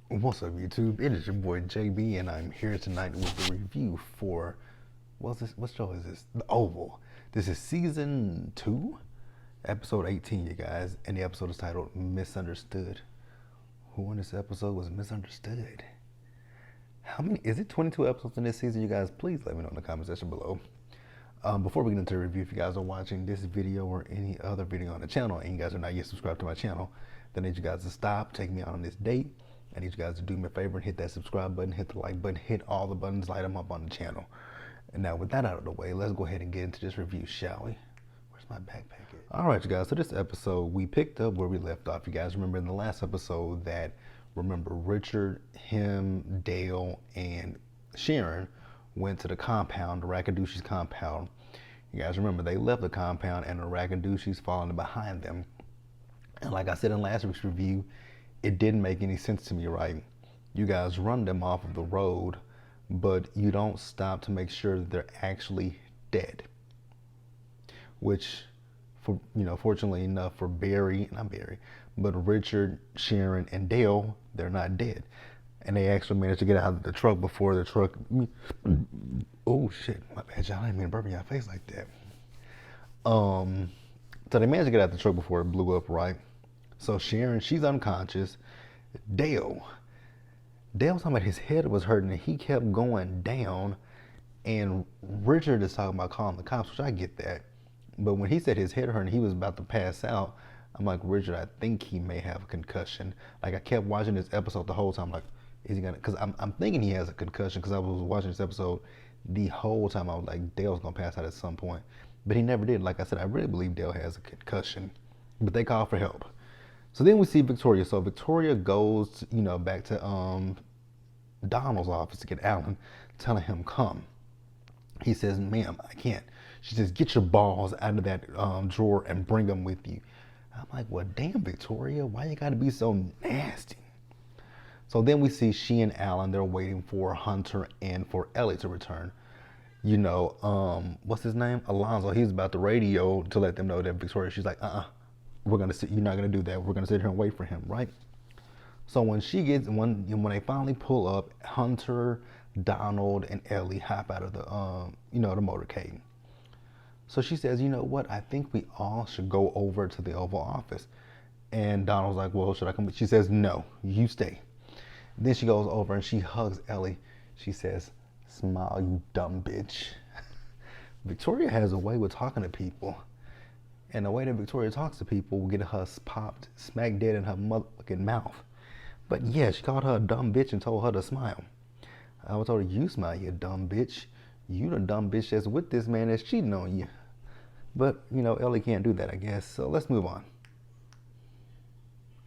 What's up, YouTube? It is your boy JB, and I'm here tonight with the review for what's this? What show is this? The Oval. This is season 2, episode 18, you guys, and the episode is titled "Misunderstood." Who in this episode was misunderstood? How many? Is it 22 episodes in this season, you guys? Please let me know in the comment section below. Before we get into the review, if you guys are watching this video or any other video on the channel and you guys are not yet subscribed to my channel, then I need you guys to stop, take me out on this date. I need you guys to do me a favor and hit that subscribe button, hit the like button, hit all the buttons, light them up on the channel. And now with that out of the way, let's go ahead and get into this review, shall we? Where's my backpack at? All right, you guys, so this episode, we picked up where we left off. You guys remember in the last episode that, Richard, him, Dale, and Sharon went to the compound, the Rackadooshie's compound. You guys remember they left the compound and the Rackadooshie's following behind them. And like I said in last week's review, it didn't make any sense to me, right? You guys run them off of the road, but you don't stop to make sure that they're actually dead. Which, fortunately enough for but Richard, Sharon, and Dale, they're not dead. And they actually managed to get out of the truck before the truck. Oh shit, my bad, y'all. I didn't mean to burp in your face like that. So they managed to get out of the truck before it blew up, right? So Sharon, she's unconscious. Dale's talking about his head was hurting and he kept going down. And Richard is talking about calling the cops, which I get that. But when he said his head hurt and he was about to pass out, I'm like, Richard, I think he may have a concussion. Like, I kept watching this episode the whole time, like, is he gonna, because I'm thinking he has a concussion because I was watching this episode the whole time. I was like, Dale's gonna pass out at some point. But he never did. Like I said, I really believe Dale has a concussion. But they call for help. So then we see Victoria. So Victoria goes, back to Donald's office to get Alan, telling him, come. He says, ma'am, I can't. She says, get your balls out of that drawer and bring them with you. I'm like, well, damn, Victoria, why you gotta be so nasty? So then we see she and Alan, they're waiting for Hunter and for Ellie to return. What's his name? Alonzo, he's about the radio to let them know that Victoria, she's like, we're gonna sit, you're not gonna do that. We're gonna sit here and wait for him, right? So when when they finally pull up, Hunter, Donald, and Ellie hop out of the the motorcade. So she says, you know what? I think we all should go over to the Oval Office. And Donald's like, well, should I come? She says, no, you stay. Then she goes over and she hugs Ellie. She says, smile, you dumb bitch. Victoria has a way with talking to people. And the way that Victoria talks to people will get her popped smack dead in her motherfucking mouth. But yeah, she called her a dumb bitch and told her to smile. I told her, you smile, you dumb bitch. You the dumb bitch that's with this man that's cheating on you. But, Ellie can't do that, I guess. So let's move on.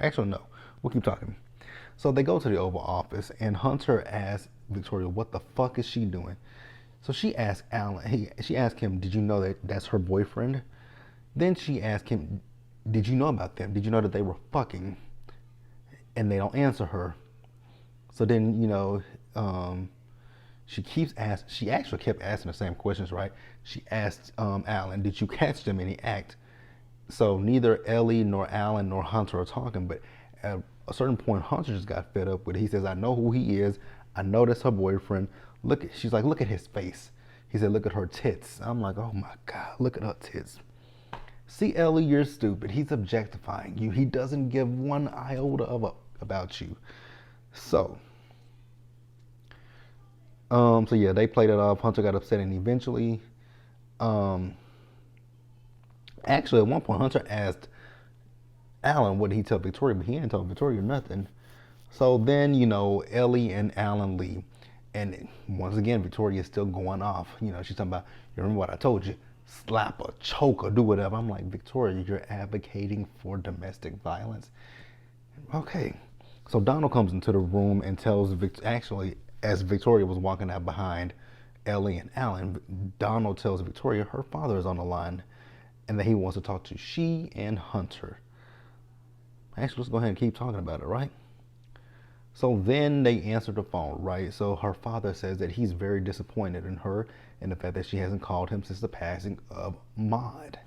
Actually, no. We'll keep talking. So they go to the Oval Office, and Hunter asks Victoria, what the fuck is she doing? So she asks Alan, she asked him, did you know that that's her boyfriend? Then she asked him, did you know about them? Did you know that they were fucking? And they don't answer her. So then, she actually kept asking the same questions, right? She asked Alan, did you catch them in the act? So neither Ellie nor Alan nor Hunter are talking, but at a certain point, Hunter just got fed up with it. He says, I know who he is. I know that's her boyfriend. She's like, look at his face. He said, look at her tits. I'm like, oh my God, look at her tits. See, Ellie, you're stupid. He's objectifying you. He doesn't give one iota about you. So yeah, they played it off. Hunter got upset, and eventually, actually at one point, Hunter asked Alan what did he tell Victoria, but he didn't tell Victoria nothing. So then, Ellie and Alan leave, and once again, Victoria is still going off. She's talking about, you remember what I told you? Slap or choke or do whatever. I'm like, Victoria, you're advocating for domestic violence. Okay. So Donald comes into the room and tells actually, as Victoria was walking out behind Ellie and Alan, Donald tells Victoria her father is on the line and that he wants to talk to she and Hunter. Actually, let's go ahead and keep talking about it, right? So then they answer the phone, right? So her father says that he's very disappointed in her and the fact that she hasn't called him since the passing of Maud.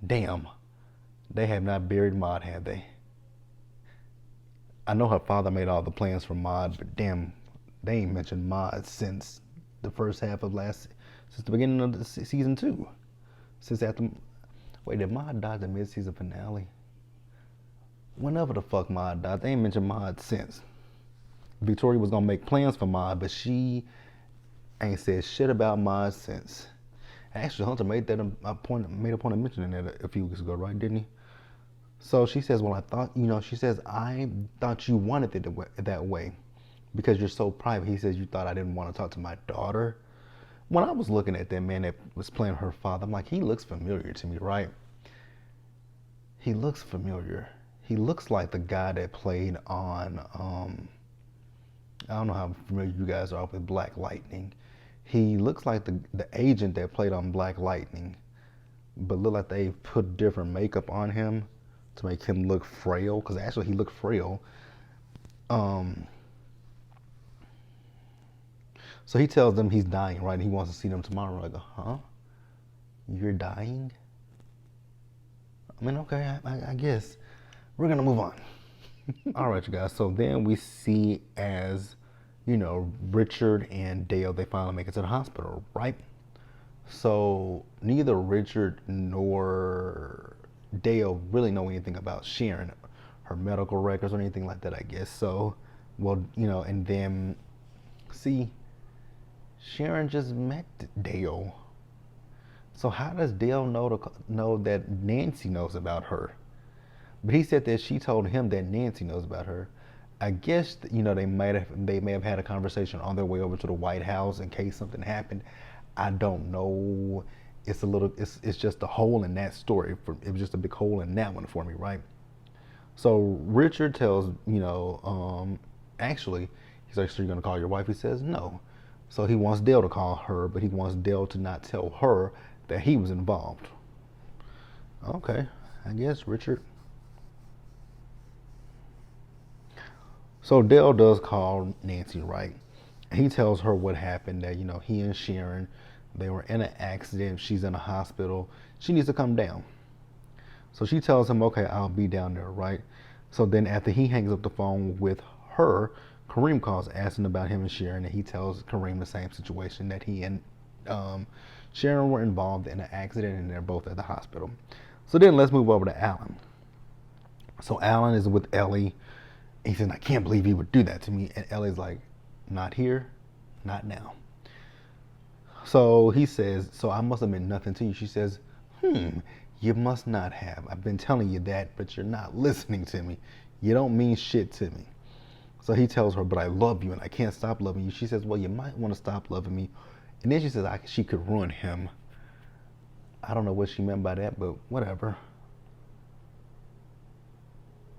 Damn, they have not buried Maud, have they? I know her father made all the plans for Maud, but damn, they ain't mentioned Maud since the first half of since the beginning of the season 2. Since after, wait, did Maud die the mid-season finale? Whenever the fuck Maud died, they ain't mentioned Maud since. Victoria was gonna make plans for Maud, but she ain't said shit about Maud since. Actually, Hunter made a point of mentioning that a few weeks ago, right? Didn't he? So she says, well, she says, I thought you wanted it that way because you're so private. He says, you thought I didn't want to talk to my daughter. When I was looking at that man that was playing her father, I'm like, he looks familiar to me, right? He looks familiar. He looks like the guy that played on, I don't know how familiar you guys are with Black Lightning. He looks like the agent that played on Black Lightning, but look like they put different makeup on him to make him look frail, because actually he looked frail. So he tells them he's dying, right? And he wants to see them tomorrow. I go, huh? You're dying? I mean, okay, I guess. We're going to move on. All right, you guys. So then we see as, Richard and Dale, they finally make it to the hospital, right? So neither Richard nor Dale really know anything about Sharon, her medical records or anything like that, I guess. So, well, and then, see, Sharon just met Dale. So how does Dale know that Nancy knows about her? But he said that she told him that Nancy knows about her. I guess they may have had a conversation on their way over to the White House in case something happened. I don't know. It's just a hole in that story. It was just a big hole in that one for me, right? So Richard tells actually he's actually going to call your wife. He says no. So he wants Dale to call her, but he wants Dale to not tell her that he was involved. Okay, I guess Richard. So Dale does call Nancy, right? He tells her what happened, that, he and Sharon, they were in an accident. She's in a hospital. She needs to come down. So she tells him, okay, I'll be down there, right? So then after he hangs up the phone with her, Kareem calls asking about him and Sharon, and he tells Kareem the same situation, that he and Sharon were involved in an accident and they're both at the hospital. So then let's move over to Alan. So Alan is with Ellie. He says, I can't believe he would do that to me. And Ellie's like, not here, not now. So he says, so I must have meant nothing to you. She says, you must not have. I've been telling you that, but you're not listening to me. You don't mean shit to me. So he tells her, but I love you and I can't stop loving you. She says, well, you might want to stop loving me. And then she says she could ruin him. I don't know what she meant by that, but whatever.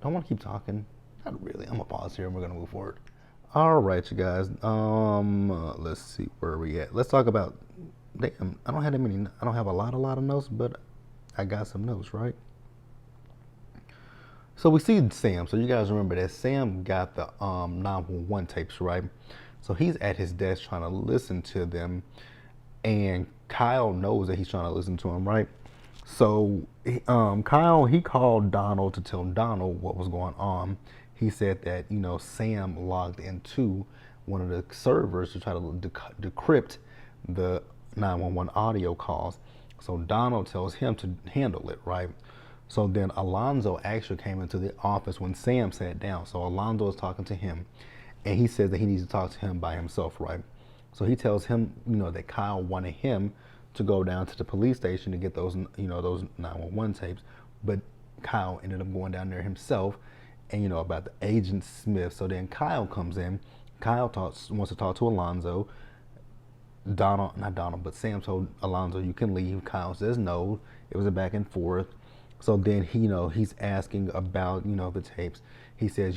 Don't want to keep talking. Not really. I'm gonna pause here and we're gonna move forward. All right, you guys. Let's see where we at. Let's talk about. Damn, I don't have a lot of notes, but I got some notes, right? So we see Sam. So you guys remember that Sam got the 911 tapes, right? So he's at his desk trying to listen to them, and Kyle knows that he's trying to listen to him, right? So Kyle, he called Donald to tell Donald what was going on. He said that, Sam logged into one of the servers to try to decrypt the 911 audio calls. So Donald tells him to handle it, right? So then Alonzo actually came into the office when Sam sat down. So Alonzo is talking to him, and he says that he needs to talk to him by himself, right? So he tells him, that Kyle wanted him to go down to the police station to get those 911 tapes, but Kyle ended up going down there himself, and about the Agent Smith. So then Kyle comes in. Kyle wants to talk to Alonzo. Not Donald, but Sam told Alonzo, you can leave. Kyle says no. It was a back and forth. So then he's asking about the tapes. He says,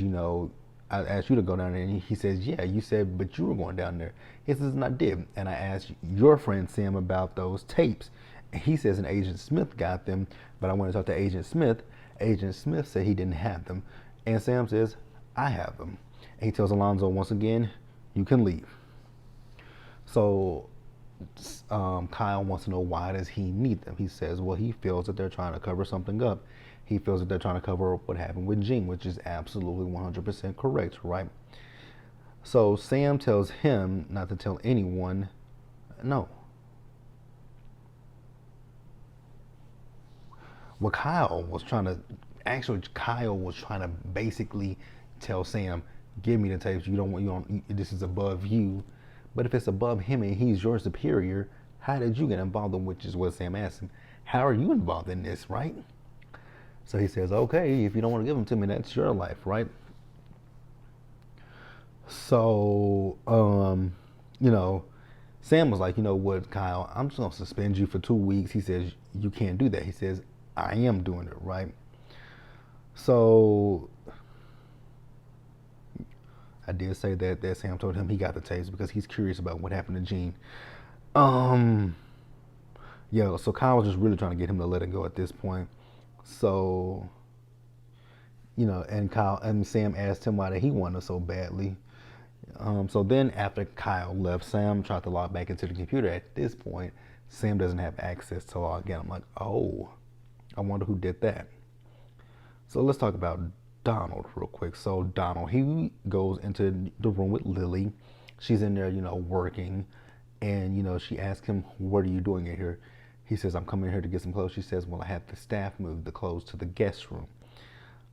I asked you to go down there, and he says, yeah, you said, but you were going down there. He says, and I did, and I asked your friend Sam about those tapes. And he says, and Agent Smith got them, but I want to talk to Agent Smith. Agent Smith said he didn't have them, and Sam says, I have them. And he tells Alonzo once again, you can leave. So Kyle wants to know, why does he need them? He says, well, he feels that they're trying to cover something up. he feels that they're trying to cover up what happened with Jean, which is absolutely 100% correct, right? So Sam tells him not to tell anyone. No. What Kyle was trying to, actually, Kyle was trying to basically tell Sam, give me the tapes. This is above you. But if it's above him and he's your superior, how did you get involved in, which is what Sam asked him. How are you involved in this, right? So he says, okay, if you don't want to give them to me, that's your life, right? So, Sam was like, you know what, Kyle, I'm just going to suspend you for 2 weeks. He says, you can't do that. He says, I am doing it, right? So I did say that Sam told him he got the tapes because he's curious about what happened to Jean. So Kyle was just really trying to get him to let it go at this point. So, and Sam asked him why he wanted so badly. So then after Kyle left, Sam tried to log back into the computer. At this point, Sam doesn't have access to log in. I'm like, oh, I wonder who did that. So let's talk about Donald real quick. So Donald, he goes into the room with Lily. She's in there, working. And, she asks him, what are you doing in here? He says, I'm coming here to get some clothes. She says, well, I have the staff move the clothes to the guest room.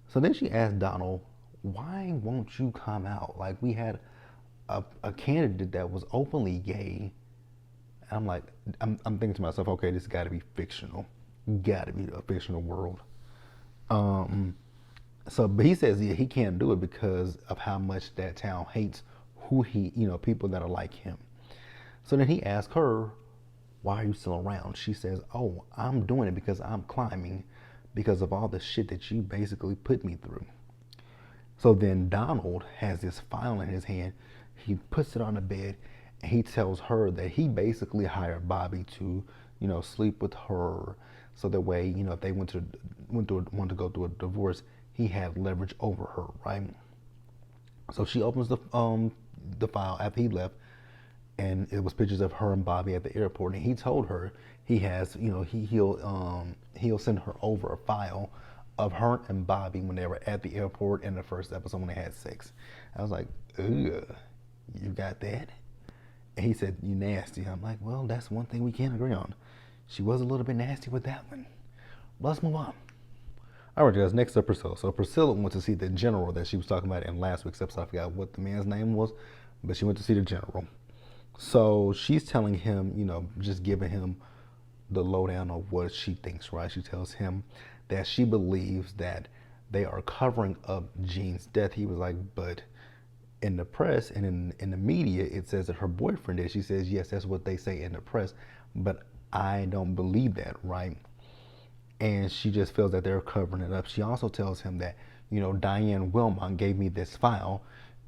So then she asked Donald, why won't you come out? Like, we had a candidate that was openly gay. And I'm like, I'm thinking to myself, okay, this got to be fictional. Got to be a fictional world. But he says he can't do it because of how much that town hates people that are like him. So then he asks her, why are you still around? She says, oh, I'm doing it because I'm climbing because of all the shit that you basically put me through. So then Donald has this file in his hand. He puts it on the bed and he tells her that he basically hired Bobby to, sleep with her. So that way, if they want to go through a divorce, he had leverage over her, right? So she opens the file after he left, and it was pictures of her and Bobby at the airport. And he told her he has, he'll send her over a file of her and Bobby when they were at the airport in the first episode when they had sex. I was like, ugh, you got that? And he said, you nasty. I'm like, well, that's one thing we can't agree on. She was a little bit nasty with that one. Let's move on. All right, guys, next up, Priscilla. So Priscilla went to see the general that she was talking about in last week's episode. I forgot what the man's name was, but she went to see the general. So she's telling him, just giving him the lowdown of what she thinks, right? She tells him that she believes that they are covering up Jean's death. He was like, but in the press and in the media, it says that her boyfriend did. She says, yes, that's what they say in the press, but I don't believe that, right? And she just feels that they're covering it up. She also tells him that, Diane Wilmot gave me this file,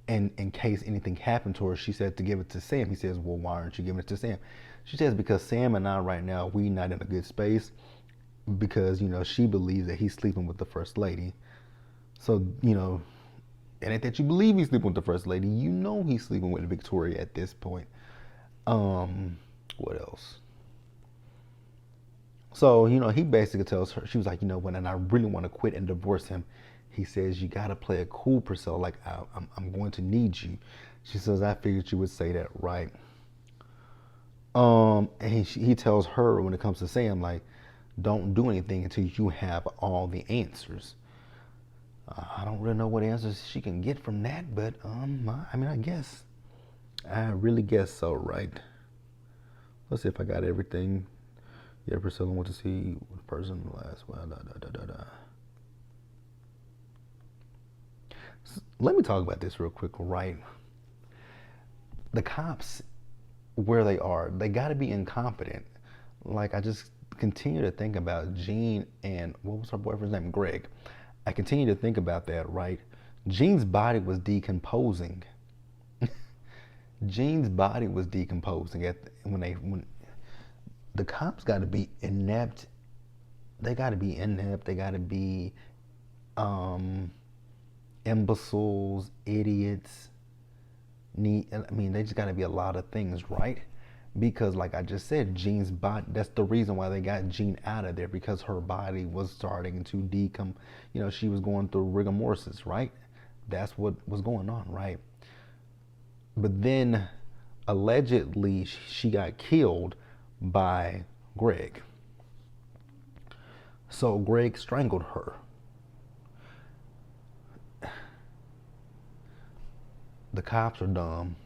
and in case anything happened to her, she said to give it to Sam. He says, well, why aren't you giving it to Sam? She says, because Sam and I right now, we not in a good space because, she believes that he's sleeping with the first lady. So, it ain't that you believe he's sleeping with the first lady. He's sleeping with Victoria at this point. What else? So, he basically tells her, she was like, when and I really want to quit and divorce him. He says, you got to play it cool, Priscilla. Like, I'm going to need you. She says, I figured you would say that, right? And he tells her when it comes to Sam, like, don't do anything until you have all the answers. I don't really know what answers she can get from that, but, I guess. I really guess so, right? Let's see if I got everything. Yeah, Priscilla went to see the person last. Let me talk about this real quick, right? The cops, where they are, they got to be incompetent. Like, I just continue to think about Jean and, what was her boyfriend's name? Greg. I continue to think about that, right? Jean's body was decomposing. Jean's body was decomposing when the cops got to be inept. They got to be inept. They got to be imbeciles, idiots. They just got to be a lot of things, right? because, like I just said, Jean's body, that's the reason why they got Jean out of there, because her body was starting to decom, she was going through rigor mortis, right? That's what was going on, right? But then allegedly she got killed by Greg. So Greg strangled her. The cops are dumb.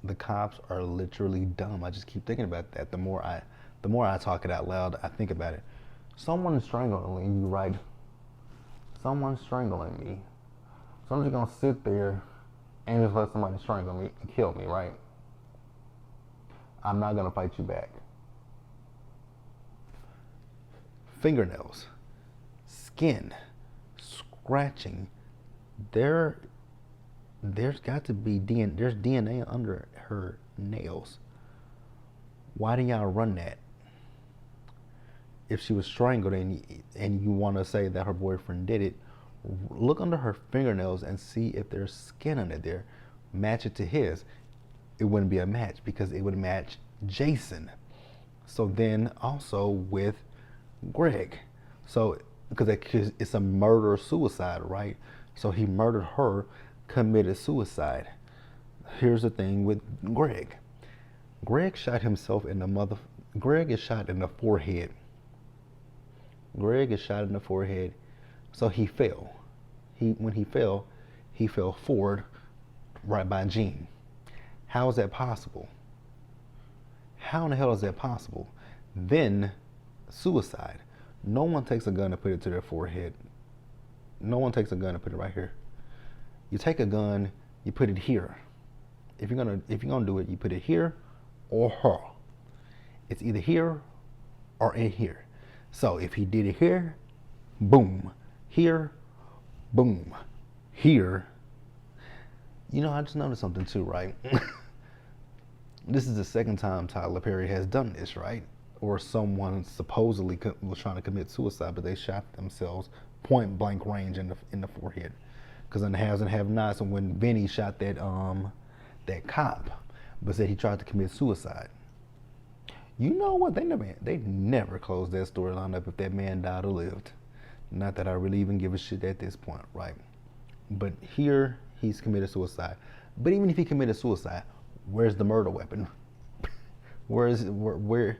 The cops are literally dumb. I just keep thinking about that. The more I talk it out loud, I think about it. Someone's strangling you, right? Someone's strangling me. So I'm just gonna sit there and just let somebody strangle me and kill me, right? I'm not gonna fight you back. Fingernails, skin, scratching. There's got to be DNA. There's DNA under her nails. Why do y'all run that? If she was strangled and you want to say that her boyfriend did it, look under her fingernails and see if there's skin under there. Match it to his. It wouldn't be a match because it would match Jason. So then also with Greg. So because it's a murder suicide, right? So he murdered her, committed suicide. Here's the thing with Greg. Greg shot himself in the Greg is shot in the forehead. Greg is shot in the forehead. So he fell. When he fell forward right by Jean. How is that possible? How in the hell is that possible? Then suicide. No one takes a gun and put it to their forehead. No one takes a gun and put it right here. You take a gun, you put it here. If you're gonna do it, you put it here or her. It's either here or in here. So if he did it here, boom. Here, boom. Here. I just noticed something too, right? This is the second time Tyler Perry has done this, right? Or someone supposedly was trying to commit suicide, but they shot themselves point blank range in the forehead. Because in the haves and have-nots, and when Vinny shot that cop, but said he tried to commit suicide. You know what? They never closed that storyline up if that man died or lived. Not that I really even give a shit at this point, right? But here he's committed suicide. But even if he committed suicide, where's the murder weapon? Where?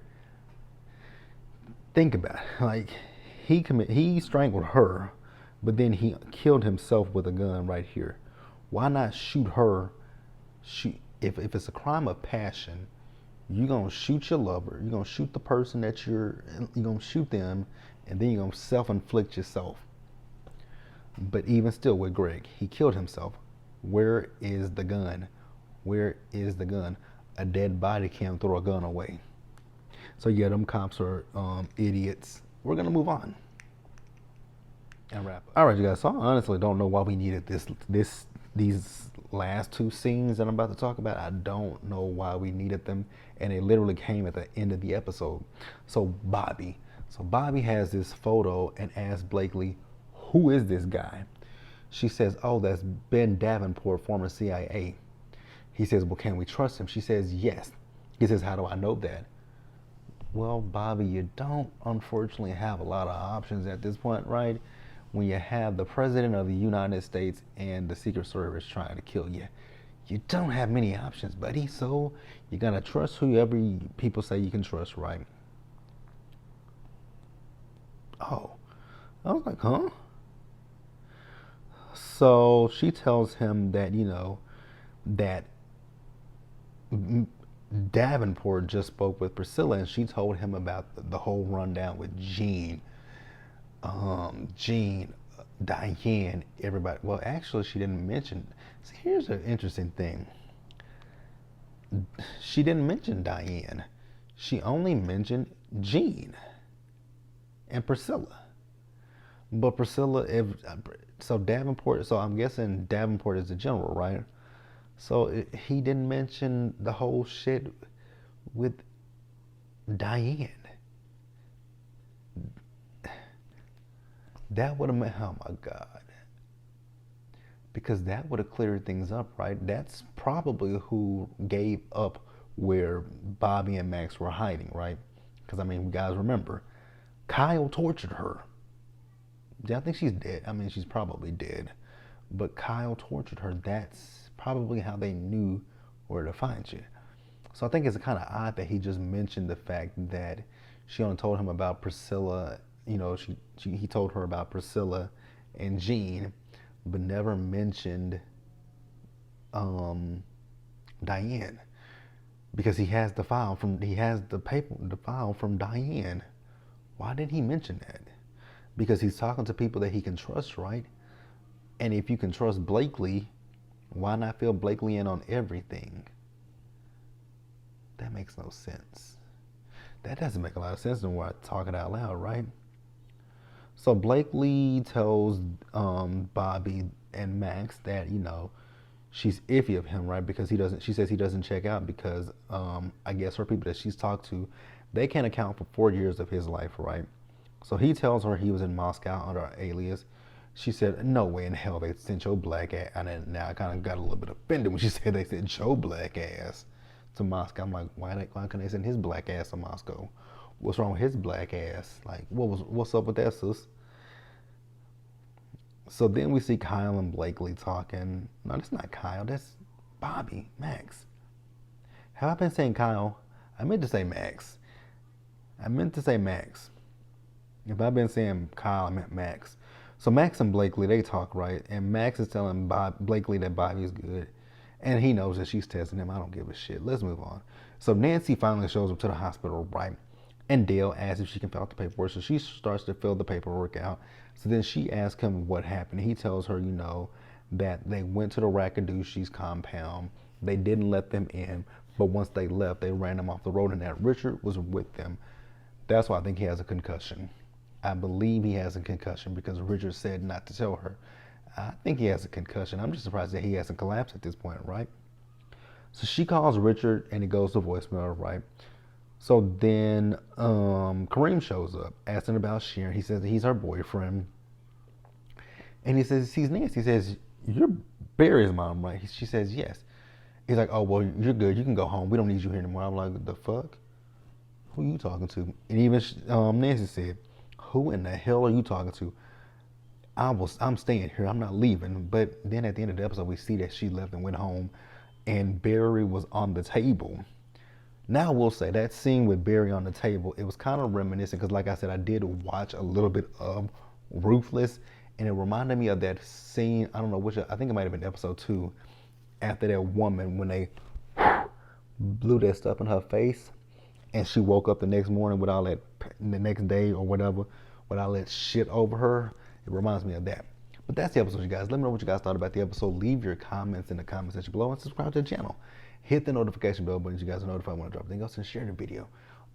Think about it. Like he strangled her, but then he killed himself with a gun right here. Why not shoot her? If it's a crime of passion, you're gonna shoot your lover. You're gonna shoot the person that you're gonna shoot them, and then you're gonna self-inflict yourself. But even still, with Greg, he killed himself. Where is the gun? Where is the gun? A dead body can't throw a gun away. So yeah, them cops are idiots. We're gonna move on and wrap up. All right, you guys. So I honestly don't know why we needed these last two scenes that I'm about to talk about. I don't know why we needed them, and it literally came at the end of the episode. So Bobby has this photo and asks Blakely, "Who is this guy?" She says, "Oh, that's Ben Davenport, former CIA." He says, "Well, can we trust him?" She says, "Yes." He says, "How do I know that?" Well, Bobby, you don't unfortunately have a lot of options at this point, right? When you have the President of the United States and the Secret Service trying to kill you, you don't have many options, buddy. So you gotta trust whoever people say you can trust, right? Oh, I was like, huh? So she tells him that, that Davenport just spoke with Priscilla, and she told him about the whole rundown with Jean, Diane, everybody. Well, actually, she didn't mention. See, here's an interesting thing. She didn't mention Diane. She only mentioned Jean and Priscilla. But Priscilla, Davenport. So I'm guessing Davenport is the general, right? So he didn't mention the whole shit with Diane. That would have meant, oh my God. because that would have cleared things up, right? That's probably who gave up where Bobby and Max were hiding, right? Because, I mean, you guys remember, Kyle tortured her. Yeah, I think she's dead. I mean, she's probably dead. But Kyle tortured her. That's probably how they knew where to find you. So I think it's kind of odd that he just mentioned the fact that she only told him about Priscilla. You know, he told her about Priscilla and Jean, but never mentioned Diane, because he has the file from the file from Diane. Why did he mention that? Because he's talking to people that he can trust, right? And if you can trust Blakely, why not fill Blakely in on everything? That makes no sense. That doesn't make a lot of sense when we're talking out loud, right? So Blakely tells Bobby and Max that, you know, she's iffy of him, right? Because she says he doesn't check out because I guess her people that she's talked to, they can't account for 4 years of his life, right? So he tells her he was in Moscow under an alias. She said, no way in hell they sent your black ass. And then now I kind of got a little bit offended when she said they sent your black ass to Moscow. I'm like, why couldn't they send his black ass to Moscow? What's wrong with his black ass? Like, what's up with that, sis? So then we see Kyle and Blakely talking. No, that's not Kyle. That's Bobby, Max. Have I been saying Kyle? I meant to say Max. If I've been saying Kyle, I meant Max. So Max and Blakely, they talk, right? And Max is telling Blakely that Bobby's good. And he knows that she's testing him. I don't give a shit. Let's move on. So Nancy finally shows up to the hospital, right? And Dale asks if she can fill out the paperwork. So she starts to fill the paperwork out. So then she asks him what happened. He tells her, you know, that they went to the Rackadooshie's compound. They didn't let them in. But once they left, they ran them off the road and that Richard was with them. That's why I think he has a concussion. I believe he has a concussion because Richard said not to tell her. I think he has a concussion. I'm just surprised that he hasn't collapsed at this point, right? So she calls Richard and it goes to voicemail, right? So then Kareem shows up asking about Sharon. He says that he's her boyfriend. And he says, he's Nancy. He says, you're Barry's mom, right? She says, yes. He's like, oh, well, you're good. You can go home. We don't need you here anymore. I'm like, the fuck? Who are you talking to? And even Nancy said, who in the hell are you talking to? I'm staying here. I'm not leaving. But then at the end of the episode, we see that she left and went home, and Barry was on the table. Now, I will say that scene with Barry on the table, it was kind of reminiscent because, like I said, I did watch a little bit of Ruthless, and it reminded me of that scene. I don't know which. I think it might have been episode 2. After that woman, when they blew that stuff in her face, and she woke up the next morning with all that, the next day or whatever, with all that shit over her. It reminds me of that. But that's the episode, you guys. Let me know what you guys thought about the episode. Leave your comments in the comment section below and subscribe to the channel. Hit the notification bell button so you guys are notified when I drop anything else, and share the video.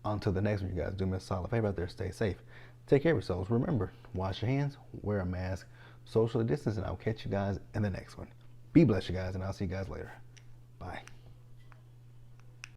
Until the next one, you guys, do me a solid favor out there. Stay safe. Take care of yourselves. Remember, wash your hands, wear a mask, socially distance, and I'll catch you guys in the next one. Be blessed, you guys, and I'll see you guys later.